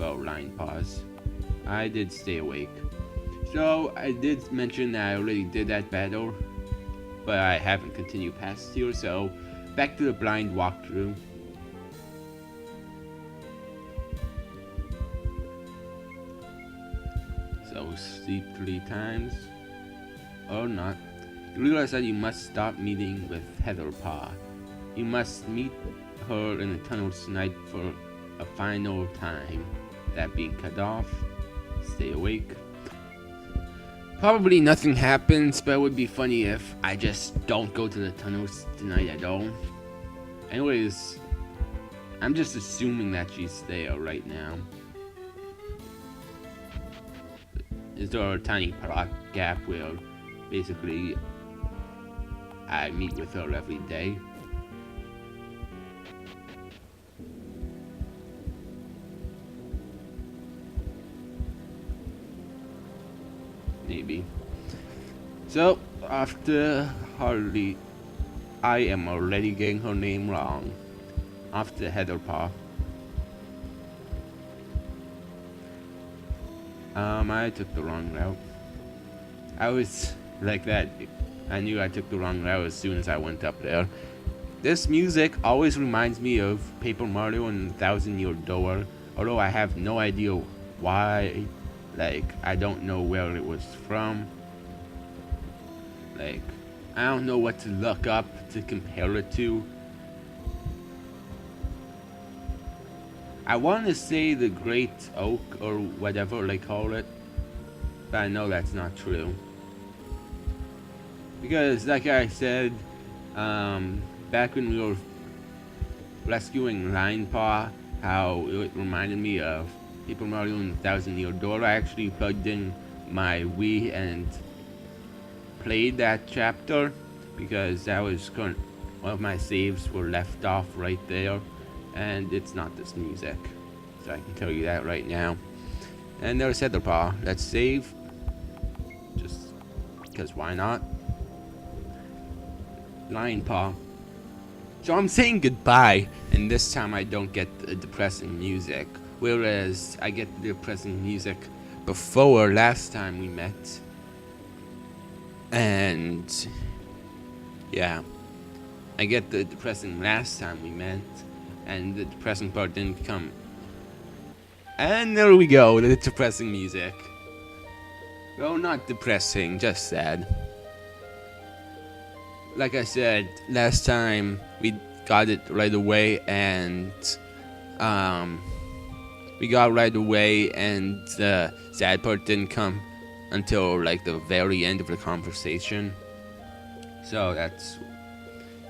well, line pause. I did stay awake. So I did mention that I already did that battle, but I haven't continued past here, so back to the blind walkthrough. So sleep 3 times, or not. You realize that you must stop meeting with Heatherpaw. You must meet her in the tunnel tonight for a final time. That being cut off. Stay awake. Probably nothing happens, but it would be funny if I just don't go to the tunnels tonight at all. Anyways, I'm just assuming that she's there right now. Is there a tiny plot gap where basically I meet with her every day? Maybe. So, after Harley, I am already getting her name wrong. After Heatherpaw. I took the wrong route. I was like that. I knew I took the wrong route as soon as I went up there. This music always reminds me of Paper Mario and the Thousand-Year Door, although I have no idea why. Like, I don't know where it was from. Like, I don't know what to look up to compare it to. I want to say the Great Oak or whatever they call it, but I know that's not true. Because, like I said, back when we were rescuing Linepaw, how it reminded me of Paper Mario and the Thousand-Year Door, I actually plugged in my Wii and played that chapter because that was one of my saves were left off right there, and it's not this music, so I can tell you that right now. And there's Heatherpaw. Let's save, just because why not? Linepaw. So I'm saying goodbye, and this time I don't get the depressing music. Whereas I get the depressing music before last time we met. And yeah, I get the depressing last time we met, and the depressing part didn't come. And there we go, the depressing music. Well, not depressing, just sad. Like I said, last time we got it right away, and the sad part didn't come until like the very end of the conversation. So that's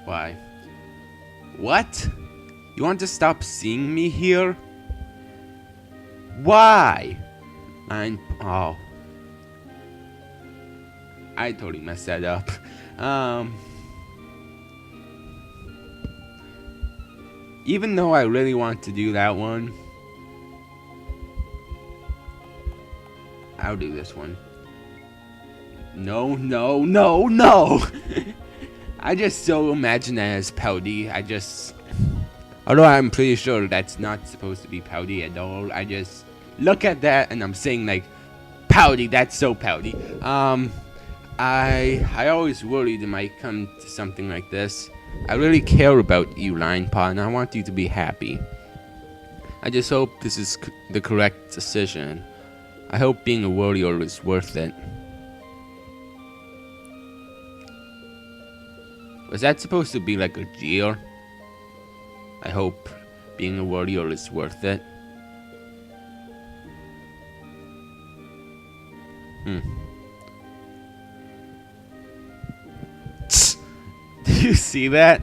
why. What? You want to stop seeing me here? Why? Oh. I totally messed that up. Even though I really want to do that one, I'll do this one. No. I just so imagine that as pouty. Although I'm pretty sure that's not supposed to be pouty at all. I just look at that and I'm saying like, pouty, that's so pouty. I always worried it might come to something like this. I really care about you, Linepaw, and I want you to be happy. I just hope this is the correct decision. I hope being a warrior is worth it. Was that supposed to be like a jeer? I hope being a warrior is worth it. Do you see that?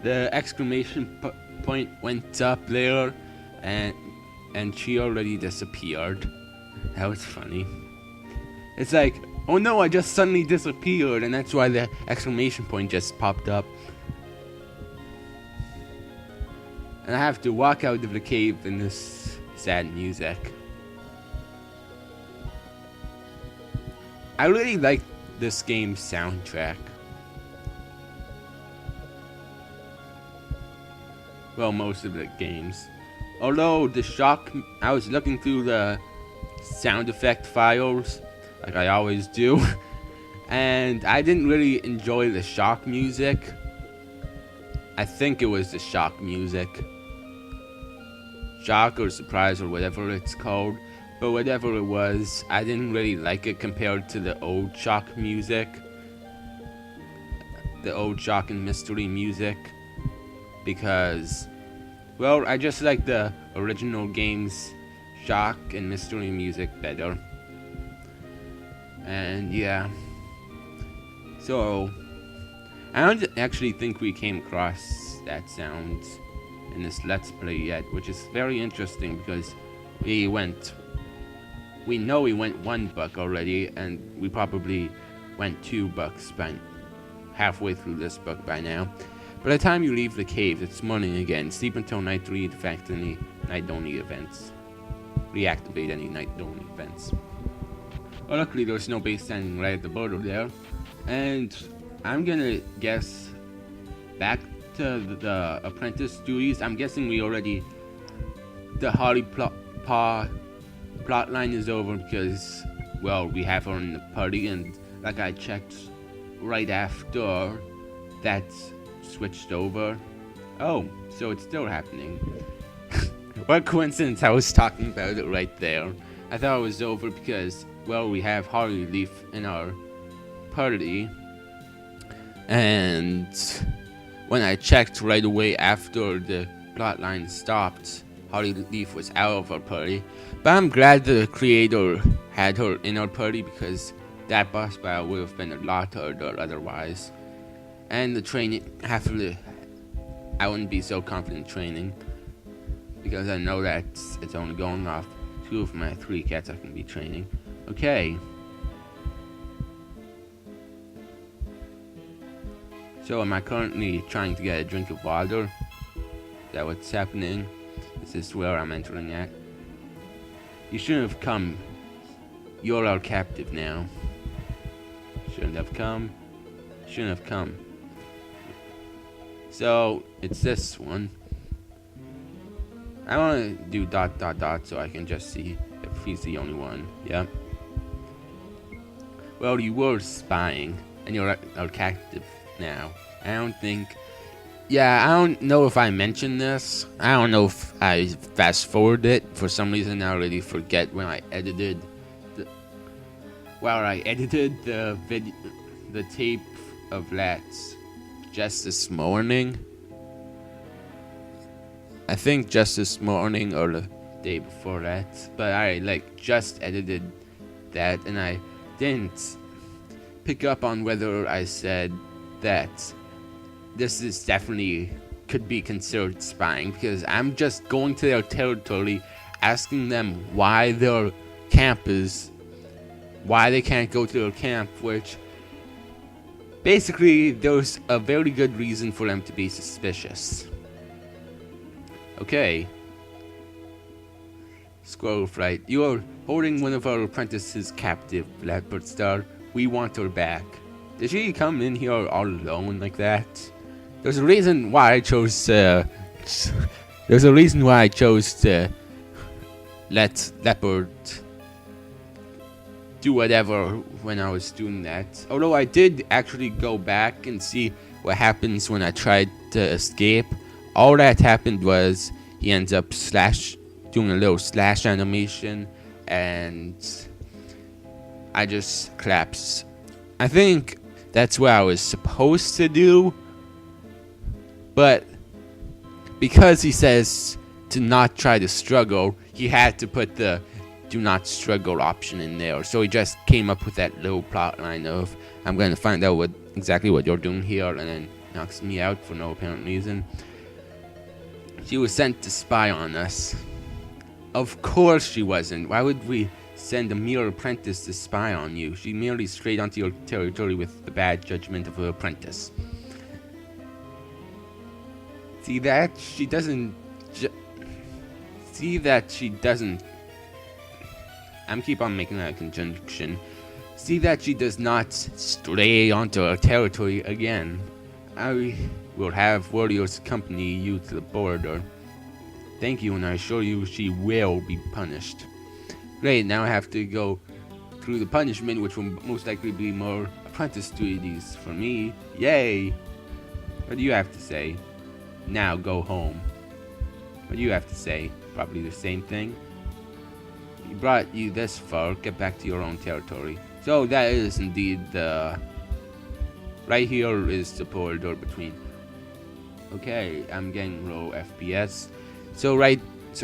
The exclamation point went up there, and she already disappeared. That was funny. It's like, oh no, I just suddenly disappeared, and that's why the exclamation point just popped up. And I have to walk out of the cave in this sad music. I really like this game's soundtrack. Well, most of the games. Although the shock, I was looking through the sound effect files, like I always do, and I didn't really enjoy the shock music. I think it was the shock music. Shock or surprise or whatever it's called. But whatever it was, I didn't really like it compared to the old shock music. The old shock and mystery music. Because, well, I just like the original game's shock and mystery music better. And yeah. So, I don't actually think we came across that sound in this Let's Play yet, which is very interesting because we know we went 1 buck already, and we probably went 2 bucks by halfway through this book by now. By the time you leave the cave, it's morning again. Sleep until night 3 to fact any night-only events. Reactivate any night-only events. Well, luckily there's no base standing right at the border there. And I'm gonna guess back to the apprentice duties. I'm guessing we already... The Hollypaw plotline is over because, well, we have her in the party, and like I checked right after that's switched over. Oh, so it's still happening. What coincidence, I was talking about it right there. I thought it was over because, well, we have Hollyleaf in our party, and when I checked right away after the plotline stopped, Hollyleaf was out of our party. But I'm glad the creator had her in our party because that boss battle would have been a lot harder otherwise. And the training, I wouldn't be so confident training because I know that it's only going off 2 of my 3 cats I can be training. Okay. So am I currently trying to get a drink of water? Is that what's happening? Is this where I'm entering at? You shouldn't have come. You're our captive now. Shouldn't have come. Shouldn't have come. So, it's this one. I want to do ... so I can just see if he's the only one. Yep. Well, you were spying, and you're our captive now. I don't know if I mentioned this. I don't know if I fast forwarded it. For some reason, I already forget when I edited the tape of Let's just this morning. I think just this morning or the day before that. But I just edited that, and I didn't pick up on whether I said that this is definitely could be considered spying, because I'm just going to their territory, asking them why they can't go to their camp, which basically there's a very good reason for them to be suspicious. Okay. Squirrel Fright, you are holding one of our apprentices captive, Blackbird Star. We want her back. Did she come in here all alone like that? There's a reason why I chose to let Leopard do whatever when I was doing that. Although I did actually go back and see what happens when I tried to escape. All that happened was he ends up doing a little slash animation, and I just collapse. I think that's what I was supposed to do, but because he says to not try to struggle, he had to put the do not struggle option in there. So he just came up with that little plot line of, I'm going to find out exactly what you're doing here, and then knocks me out for no apparent reason. She was sent to spy on us. Of course she wasn't. Why would we send a mere apprentice to spy on you? She merely strayed onto your territory with the bad judgment of her apprentice. See that she doesn't. I'm keep on making that conjunction. See that she does not stray onto our territory again. I will have warriors accompany you to the border. Thank you, and I assure you she will be punished. Great, now I have to go through the punishment, which will most likely be more apprentice duties for me. Yay! What do you have to say? Now go home. What do you have to say? Probably the same thing. He brought you this far, get back to your own territory. So that is indeed the... Right here is the border between... Okay, I'm getting low FPS. So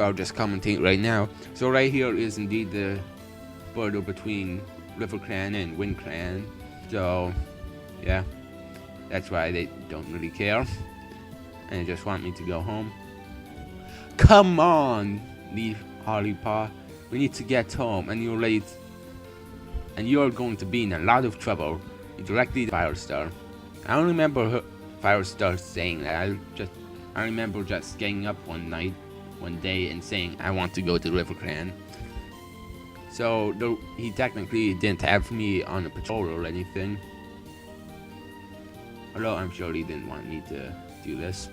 I'll just commentate right now. So right here is indeed the border between Riverclan and Windclan. So, yeah. That's why they don't really care. And they just want me to go home. Come on, leave Hollypaw. We need to get home, and you're late. And you're going to be in a lot of trouble. You directly to Firestar. I don't remember Firestar saying that. I remember just getting up one day, and saying I want to go to Riverclan. So he technically didn't have me on a patrol or anything. Although I'm sure he didn't want me to do this.